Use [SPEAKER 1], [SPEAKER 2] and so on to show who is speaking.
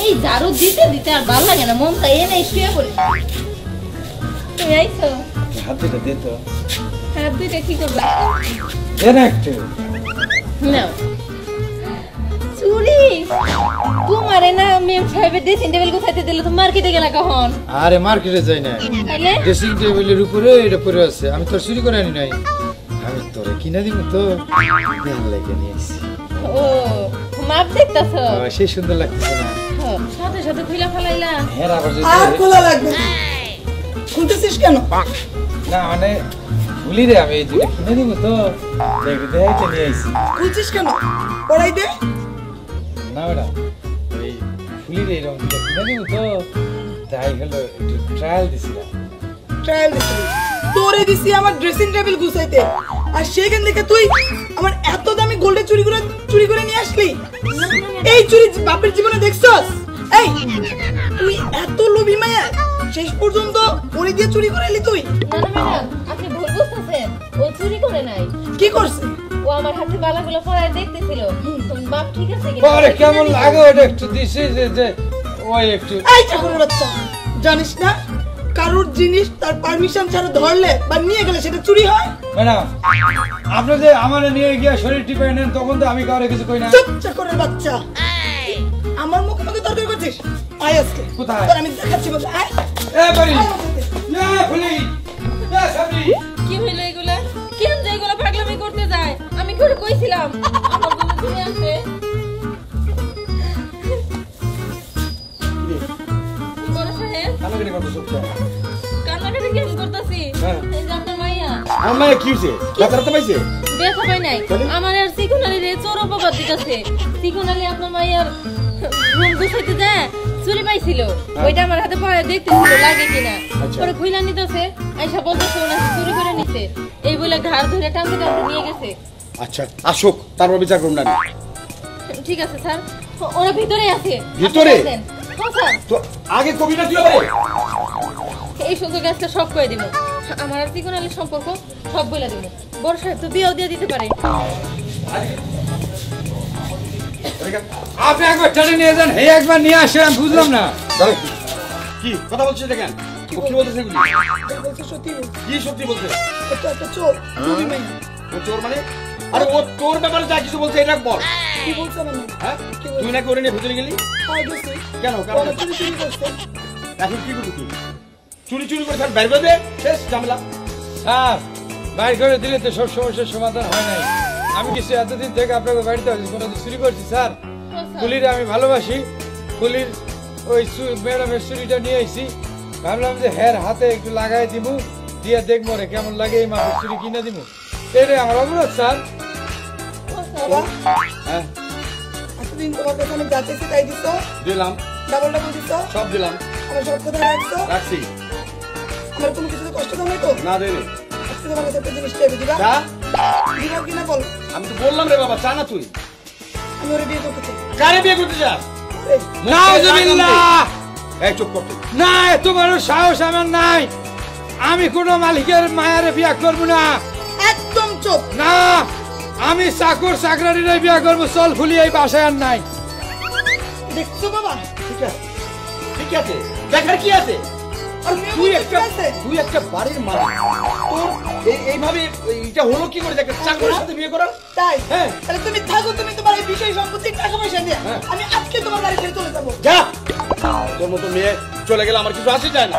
[SPEAKER 1] এই ঝাড়ু দিতে দিতে আর ভালো লাগে না, মন চাই এনে শুয়ে পড়ি। তুমি আইছো?
[SPEAKER 2] হাত দুটো দে তো।
[SPEAKER 1] হাত দুইটা কি করবে?
[SPEAKER 2] দে না একটু।
[SPEAKER 1] নাও। চুরি তোমারে না মেম সাহেবের ড্রেসিং টেবিল গোছাইতে দিল, তুমি মার্কেটে গেলা কখন?
[SPEAKER 2] আরে মার্কেটে যাই না,
[SPEAKER 1] তাহলে
[SPEAKER 2] ড্রেসিং টেবিলের উপরে এটা পড়ে আছে, আমি তো চুরি করে আনি নাই। আমি তোরে কিনা দিব তো, দেখ লাগে নিয়ে আসছি।
[SPEAKER 1] ও মাপ দেখতাছো?
[SPEAKER 2] সেই সুন্দর লাগতেছে না?
[SPEAKER 1] সাথে সাথে খুলে ফেলাইলা।
[SPEAKER 2] হ্যাঁ আবার যদি
[SPEAKER 3] আর খোলা লাগবে না। খুলতেছিস কেন?
[SPEAKER 2] না মানে ভুলি রে, আমি এই দুটো কিনে দিব তো, দেখতে দেখাইতে নিয়ে আসছি।
[SPEAKER 3] খুলছিস কেন? পড়াই দে।
[SPEAKER 2] না ম্যাডাম, ওই ভুলি রে এরকম দুটো কিনে দিব তো, তাই হলো একটু ট্রায়াল দিছিলাম।
[SPEAKER 3] ট্রায়াল দিছিস? তোরে দিছি আমার ড্রেসিং টেবিল গুছাইতে, আর সেখান থেকে তুই আমার এত দামি গোল্ডের চুরি করে নিয়ে আসলি। এই চুরি বাপের জীবনে দেখছস? এই তুই এত লোভী মায়া, শেষ পর্যন্ত ওরে দিয়ে চুরি করে এলি তুই?
[SPEAKER 1] না না ম্যাডাম, আপনি ভুল বুঝতেছেন, ও চুরি করে নাই।
[SPEAKER 3] কি করছে?
[SPEAKER 1] ও আমার হাতে বালাগুলো পরায় দেখতেছিল, বাপ ঠিক আছে কি?
[SPEAKER 2] আরে কেমন লাগে ওটা একটু দিছি যে ওই একটু।
[SPEAKER 3] এই চাকরের বাচ্চা, জানিস না কারোর জিনিস তার পারমিশন ছাড়া ধরলে বা নিয়ে গেলে সেটা চুরি হয়?
[SPEAKER 2] ম্যাডাম আপনি যে আমার নিয়ে গিয়া শরীর টিপে নেন, তখন তো আমি কাউরে কিছু কই না।
[SPEAKER 3] চুপ চাকরের বাচ্চা, আমার মুখে মুখে তর্ক করছিস? আয় আজকে
[SPEAKER 2] কোথায়?
[SPEAKER 3] তোর আমি দেখাচ্ছি বল। আয়
[SPEAKER 2] এ বাড়ি না ফুলি না সাবরি।
[SPEAKER 1] কি হইলো এগুলা? কেন যে এগুলা পাগলামি করতে যায়? আমি করে কইছিলাম আমার জন্য তুমি আসবে। বড় সাহেব
[SPEAKER 2] কানাকাটি করতেছ কেন?
[SPEAKER 1] কান্নাকাটি কেন করতেছি? এই যে আপনার মাইয়া।
[SPEAKER 2] আমার মায়ে কি হইছে? ব্যথা পাইছে?
[SPEAKER 1] ব্যথা পাই নাই, আমার আর সিকুনালি রে চোর অপবাদ দিতেছে। সিকুনালি আপনার মাইয়ার রুম গুছাইতে যায় চুরি পাইছিল, ওইটা আমার হাতে পরে দেখতেছিল লাগে কিনা, পরে খুইলা নিতেছে, আইসা বলতেছে ওরা চুরি করে নিছে, এই বলে ঘাড় ধরে টানতে টানতে নিয়ে গেছে।
[SPEAKER 4] আচ্ছা আসুক, তারপর বিচার করুন না।
[SPEAKER 1] ঠিক আছে স্যার, ওরা ভিতরে আছে।
[SPEAKER 4] ভিতরে?
[SPEAKER 1] হ্যাঁ স্যার।
[SPEAKER 4] তো আগে কবি না তুই?
[SPEAKER 1] এই সুযোগে আজকে সব কয়ে দিব, আমার আর সিকুনালির সম্পর্ক সব বলে দিব। বড় সাহেব তো বিয়েও দিয়ে দিতে পারে।
[SPEAKER 2] আপনি একবার টেনে নিয়ে যান, হে একবার নিয়ে আসে, আমি বুঝলাম না।
[SPEAKER 4] কি কথা বলছিস দেখেন? কি বলতেছে এগুলি?
[SPEAKER 3] বলছে সত্যি বলছে।
[SPEAKER 4] কি সত্যি বলছে?
[SPEAKER 3] এটা একটা চোর, চুরি নাই।
[SPEAKER 4] ও চোর মানে? আরে ও তোর ব্যাপারে যা কিছু বলছে এটা বল।
[SPEAKER 3] কি বলছে মানে?
[SPEAKER 4] হ্যাঁ তুই নাকি ওরে নিয়ে ভিতরে গেলি?
[SPEAKER 3] আয় গেছি।
[SPEAKER 4] কেন?
[SPEAKER 3] ওরা
[SPEAKER 4] কারণ
[SPEAKER 3] চুরি করছে।
[SPEAKER 4] এখন কি করবি তুই? চুরি করে ফের বের করে দে, শেষ ঝামেলা।
[SPEAKER 2] স্যার বাইর করে দিলে তো সব সমস্যার সমাধান হয় নাই। আমি কিছু এতদিন থেকে আপনাকে বাড়িতে কোনো চুরি করছি স্যার। ফুলির আমি ভালোবাসি, ফুলির ওই ম্যাডামের চুরিটা নিয়ে আইছি, ভাবলাম যে হ্যার হাতে একটু লাগাই দিব, দিয়ে দেখবো রে কেমন লাগে, এই মাছের চুরি কিনে দিব। এটাই আমার অবরোধ স্যার।
[SPEAKER 3] বাবা,
[SPEAKER 4] হ্যাঁ
[SPEAKER 3] এতদিন তোমার কাছে আমি যা চেয়েছি তাই দিছো?
[SPEAKER 4] দিলাম,
[SPEAKER 3] ডাবল ডাবল দিছো?
[SPEAKER 4] সব দিলাম,
[SPEAKER 3] আমার সব কথা রাখছো?
[SPEAKER 4] রাখছি।
[SPEAKER 3] আমার কোনো কিছুতে কষ্ট দাও নাই তো?
[SPEAKER 4] না দেবে
[SPEAKER 3] আজকে তোমার কাছে একটা জিনিস চাইবি, দিবা?
[SPEAKER 4] যা।
[SPEAKER 3] দিবা কিনা বল?
[SPEAKER 4] আমি তো বললাম রে বাবা, চা না তুই?
[SPEAKER 3] আমি ওরে বিয়ে করতে চাই।
[SPEAKER 4] কারে বিয়ে করতে চাস?
[SPEAKER 3] এই,
[SPEAKER 2] নাউজুবিল্লাহ!
[SPEAKER 4] এই চুপ কর তুই।
[SPEAKER 2] না, এত বড় সাহস আমার নাই। আমি কোন মালিকের মায়ারে বিয়া করব না।
[SPEAKER 3] একদম চুপ।
[SPEAKER 2] না, আমি চাকর চাকরানিরে বিয়া করব। চল ফুলি, এই বাসায় আর নাই।
[SPEAKER 3] দেখছো বাবা?
[SPEAKER 4] ঠিক আছে, ঠিক আছে, দেখার কি আছে? আর তুই একটা বাড়ির মালিক, তোর এইভাবে এটা হলো কি করে? একটা চাকরের সাথে বিয়ে করা?
[SPEAKER 3] তাই?
[SPEAKER 4] হ্যাঁ।
[SPEAKER 3] তাহলে তুমি থাকো, তুমি তোমার এই বিষয় সম্পত্তি টাকা পয়সা নিয়ে। আমি আজকে তোমার বাড়ি ছেড়ে চলে যাবো।
[SPEAKER 4] যা, তোর মতো মেয়ে চলে গেলে আমার কিছু আসে যায় না।